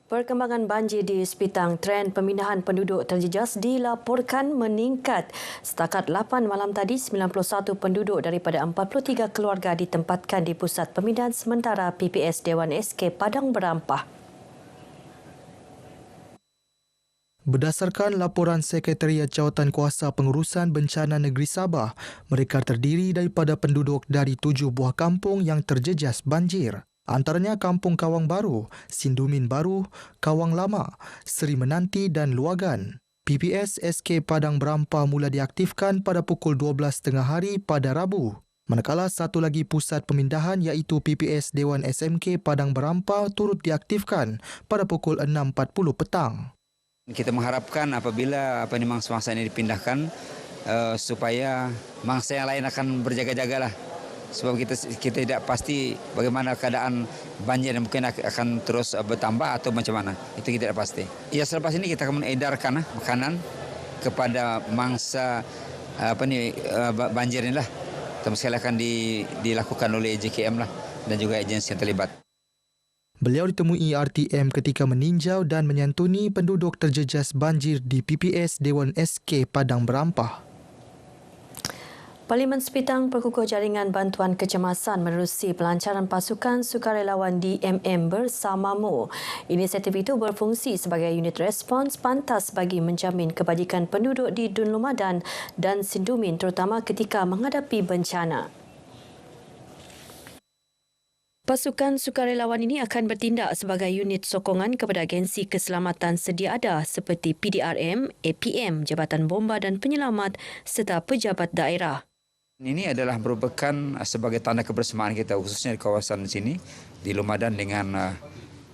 Perkembangan banjir di Sepitang, tren pemindahan penduduk terjejas dilaporkan meningkat. Setakat 8 malam tadi, 91 penduduk daripada 43 keluarga ditempatkan di Pusat Pemindahan Sementara PPS Dewan SK Padang Berampah. Berdasarkan laporan Sekretariat Jawatankuasa Pengurusan Bencana Negeri Sabah, mereka terdiri daripada penduduk dari 7 buah kampung yang terjejas banjir. Antaranya Kampung Kawang Baru, Sindumin Baru, Kawang Lama, Seri Menanti dan Luagan. PPS SK Padang Berampah mula diaktifkan pada pukul 12.30 hari pada Rabu. Manakala satu lagi pusat pemindahan iaitu PPS Dewan SMK Padang Berampah turut diaktifkan pada pukul 6.40 petang. Kita mengharapkan apabila mangsa-mangsa ini dipindahkan supaya mangsa yang lain akan berjaga-jagalah. Sebab kita tidak pasti bagaimana keadaan banjir yang mungkin akan terus bertambah atau macam mana. Itu kita tidak pasti. Ya, selepas ini kita akan mengedarkan makanan kepada mangsa banjir inilah. Terutama sekali akan dilakukan oleh JKM lah dan juga agensi yang terlibat. Beliau ditemui RTM ketika meninjau dan menyantuni penduduk terjejas banjir di PPS Dewan SK Padang Berampah. Parlimen Sepitang perkukuh jaringan bantuan kecemasan menerusi pelancaran pasukan sukarelawan DMM bersamamu. Inisiatif itu berfungsi sebagai unit respons pantas bagi menjamin kebajikan penduduk di Dun Lumadan dan Sindumin terutama ketika menghadapi bencana. Pasukan sukarelawan ini akan bertindak sebagai unit sokongan kepada agensi keselamatan sedia ada seperti PDRM, APM, Jabatan Bomba dan Penyelamat serta pejabat daerah. Ini adalah merupakan sebagai tanda kebersamaan kita khususnya di kawasan sini di Lumadan dengan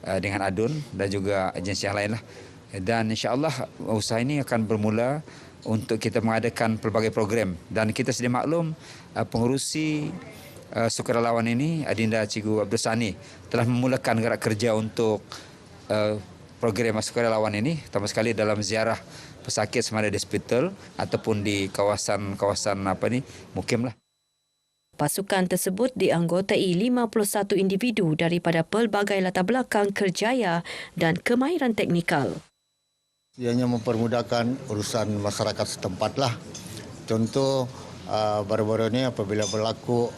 ADUN dan juga agensi yang lain lah. Dan insya-Allah usaha ini akan bermula untuk kita mengadakan pelbagai program dan kita sedia maklum pengurusi sukarelawan ini Adinda Cikgu Abdul Sani telah memulakan gerak kerja untuk program sukarelawan ini pertama sekali dalam ziarah pesakit sama ada di hospital ataupun di kawasan mukim lah. Pasukan tersebut dianggotai 51 individu daripada pelbagai latar belakang kerjaya dan kemahiran teknikal. Ianya mempermudahkan urusan masyarakat setempat lah. Contoh baru-baru ini apabila berlaku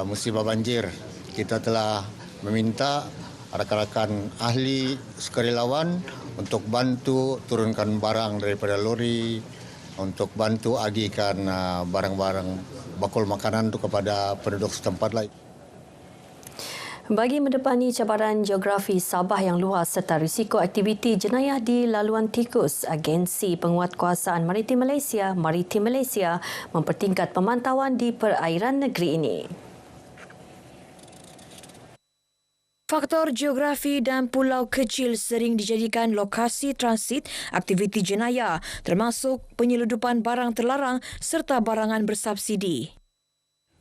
musibah banjir, kita telah meminta rakan-rakan ahli sukarelawan untuk bantu turunkan barang daripada lori, untuk bantu agihkan barang-barang bakul makanan itu kepada penduduk setempat lain. Bagi mendepani cabaran geografi Sabah yang luas serta risiko aktiviti jenayah di laluan tikus, Agensi Penguatkuasaan Maritim Malaysia mempertingkat pemantauan di perairan negeri ini. Faktor geografi dan pulau kecil sering dijadikan lokasi transit aktiviti jenayah termasuk penyeludupan barang terlarang serta barangan bersubsidi.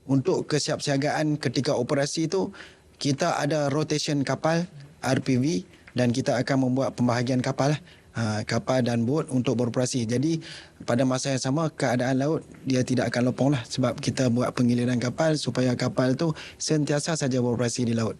Untuk kesiapsiagaan ketika operasi itu, kita ada rotation kapal RPV dan kita akan membuat pembahagian kapal dan bot untuk beroperasi. Jadi pada masa yang sama keadaan laut dia tidak akan lopong lah sebab kita buat pengiliran kapal supaya kapal itu sentiasa saja beroperasi di laut.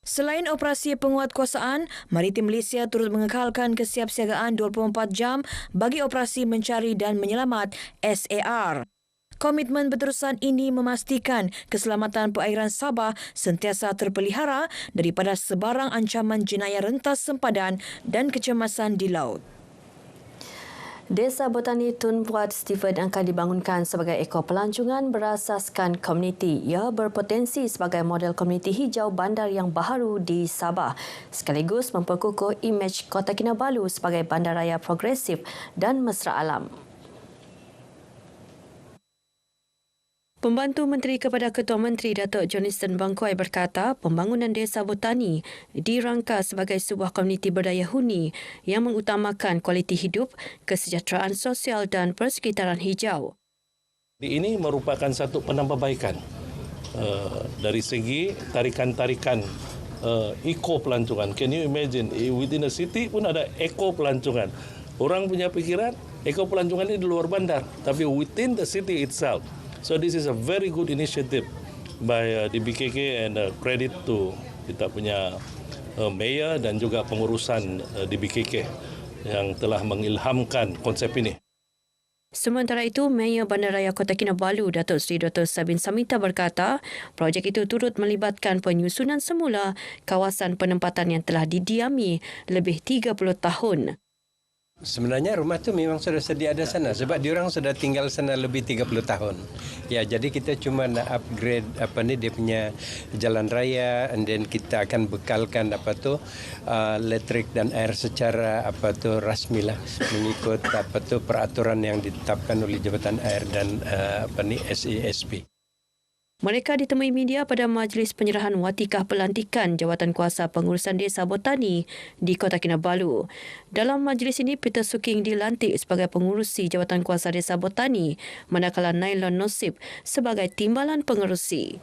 Selain operasi penguatkuasaan, Maritim Malaysia turut mengekalkan kesiapsiagaan 24 jam bagi operasi mencari dan menyelamat SAR. Komitmen berterusan ini memastikan keselamatan perairan Sabah sentiasa terpelihara daripada sebarang ancaman jenayah rentas sempadan dan kecemasan di laut. Desa Botani Tun Puat Stephen akan dibangunkan sebagai ekor pelancongan berasaskan komuniti. Ia berpotensi sebagai model komuniti hijau bandar yang baharu di Sabah, sekaligus memperkukuh imej Kota Kinabalu sebagai bandaraya progresif dan mesra alam. Pembantu Menteri kepada Ketua Menteri Datuk Johnston Bangkuai berkata pembangunan Desa Botani dirangka sebagai sebuah komuniti berdaya huni yang mengutamakan kualiti hidup, kesejahteraan sosial dan persekitaran hijau. Ini merupakan satu penambahbaikan dari segi tarikan-tarikan eco pelancongan. Can you imagine within the city pun ada eco pelancongan. Orang punya pikiran eco pelancongan ini di luar bandar, tapi within the city itself. So this is a very good initiative by the BKK and credit to kita punya mayor dan juga pengurusan di BKK yang telah mengilhamkan konsep ini. Sementara itu, Mayor Bandaraya Kota Kinabalu, Datuk Seri Dr. Sabin Samita berkata, projek itu turut melibatkan penyusunan semula kawasan penempatan yang telah didiami lebih 30 tahun. Sebenarnya rumah tu memang sudah sedia ada sana sebab diorang sudah tinggal sana lebih 30 tahun. Ya, jadi kita cuma nak upgrade dia punya jalan raya, and then kita akan bekalkan elektrik dan air secara rasmilah mengikut peraturan yang ditetapkan oleh Jabatan Air dan SASP. Mereka ditemui media pada majlis penyerahan watikah pelantikan Jawatankuasa Pengurusan Desa Botani di Kota Kinabalu. Dalam majlis ini, Peter Suking dilantik sebagai pengurusi Jawatankuasa Desa Botani, manakala Nailon Nosib sebagai timbalan pengerusi.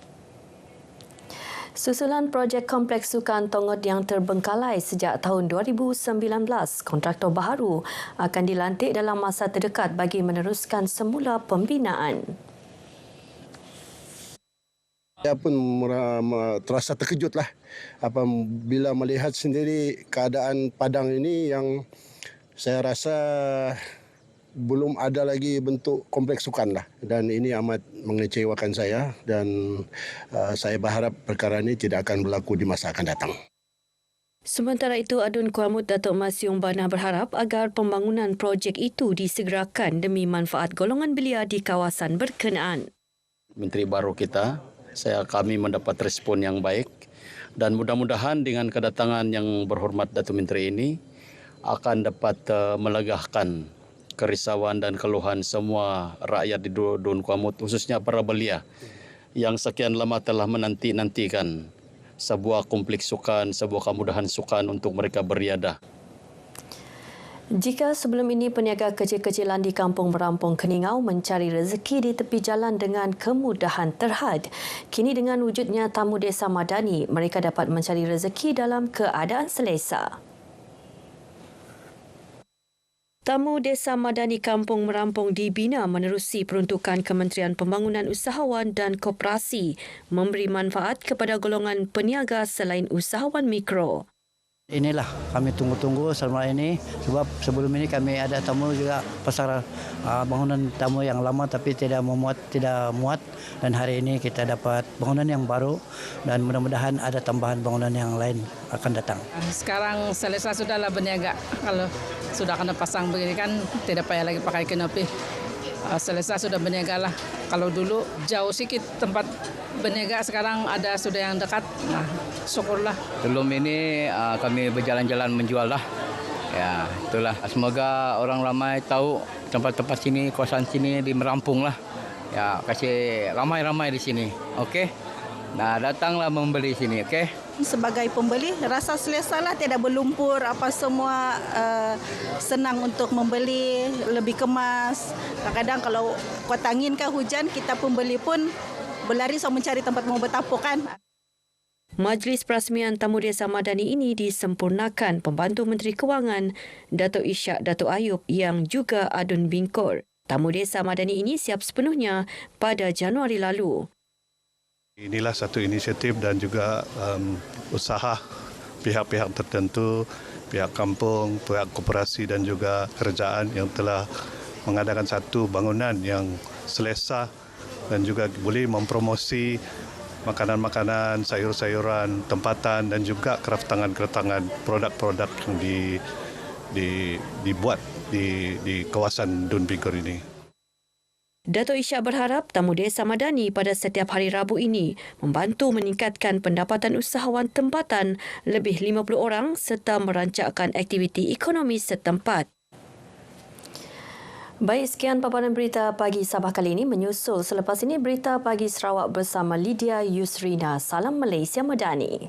Susulan projek kompleks sukan Tongot yang terbengkalai sejak tahun 2019, kontraktor baharu akan dilantik dalam masa terdekat bagi meneruskan semula pembinaan. Saya pun terasa terkejutlah apabila melihat sendiri keadaan padang ini yang saya rasa belum ada lagi bentuk kompleks sukan lah, dan ini amat mengecewakan saya, dan saya berharap perkara ini tidak akan berlaku di masa akan datang. Sementara itu, Adun Kuamut Datuk Mas Yung Bana berharap agar pembangunan projek itu disegerakan demi manfaat golongan belia di kawasan berkenaan. Menteri baru kita, kami mendapat respon yang baik, dan mudah-mudahan dengan kedatangan yang berhormat Datuk Menteri ini akan dapat melegahkan kerisauan dan keluhan semua rakyat di Dun Kuamut, khususnya para belia yang sekian lama telah menanti-nantikan sebuah kompleks sukan, sebuah kemudahan sukan untuk mereka beriadah. Jika sebelum ini peniaga kecil-kecilan di Kampung Merampung Keningau mencari rezeki di tepi jalan dengan kemudahan terhad, kini dengan wujudnya tamu desa madani, mereka dapat mencari rezeki dalam keadaan selesa. Tamu Desa Madani Kampung Merampung dibina menerusi peruntukan Kementerian Pembangunan Usahawan dan Koperasi memberi manfaat kepada golongan peniaga selain usahawan mikro. Inilah kami tunggu-tunggu selama ini, sebab sebelum ini kami ada tamu juga pasar bangunan tamu yang lama tapi tidak muat, dan hari ini kita dapat bangunan yang baru dan mudah-mudahan ada tambahan bangunan yang lain akan datang. Sekarang selesa sudahlah berniaga, kalau sudah kena pasang begini kan tidak payah lagi pakai kanopi. Selesa sudah berniaga lah. Kalau dulu jauh sikit tempat berniaga, sekarang ada sudah yang dekat. Nah, syukurlah. Sebelum ini kami berjalan-jalan menjual lah. Ya, itulah. Semoga orang ramai tahu tempat-tempat sini, kawasan sini di Merampung lah. Ya, kasih ramai-ramai di sini. Okey. Nah, datanglah membeli sini, okey? Sebagai pembeli, rasa selesa lah, tidak berlumpur, semua senang untuk membeli, lebih kemas. Kadang-kadang kalau kuat angin ke hujan, kita pembeli pun berlari mencari tempat mau bertapuk kan. Majlis perasmian Tamu Desa Madani ini disempurnakan Pembantu Menteri Kewangan Datuk Ishak Datuk Ayub yang juga Adun Bingkor. Tamu Desa Madani ini siap sepenuhnya pada Januari lalu. Inilah satu inisiatif dan juga usaha pihak-pihak tertentu, pihak kampung, pihak koperasi dan juga kerajaan yang telah mengadakan satu bangunan yang selesa dan juga boleh mempromosi makanan-makanan, sayur-sayuran, tempatan dan juga kraftangan-kraftangan produk-produk yang dibuat di kawasan Dun Bingkor ini. Datuk Ishak berharap Tamu Desa Madani pada setiap hari Rabu ini membantu meningkatkan pendapatan usahawan tempatan lebih 50 orang serta merancangkan aktiviti ekonomi setempat. Baik, sekian paparan berita pagi Sabah kali ini. Menyusul selepas ini berita pagi Sarawak bersama Lydia Yusrina. Salam Malaysia Madani.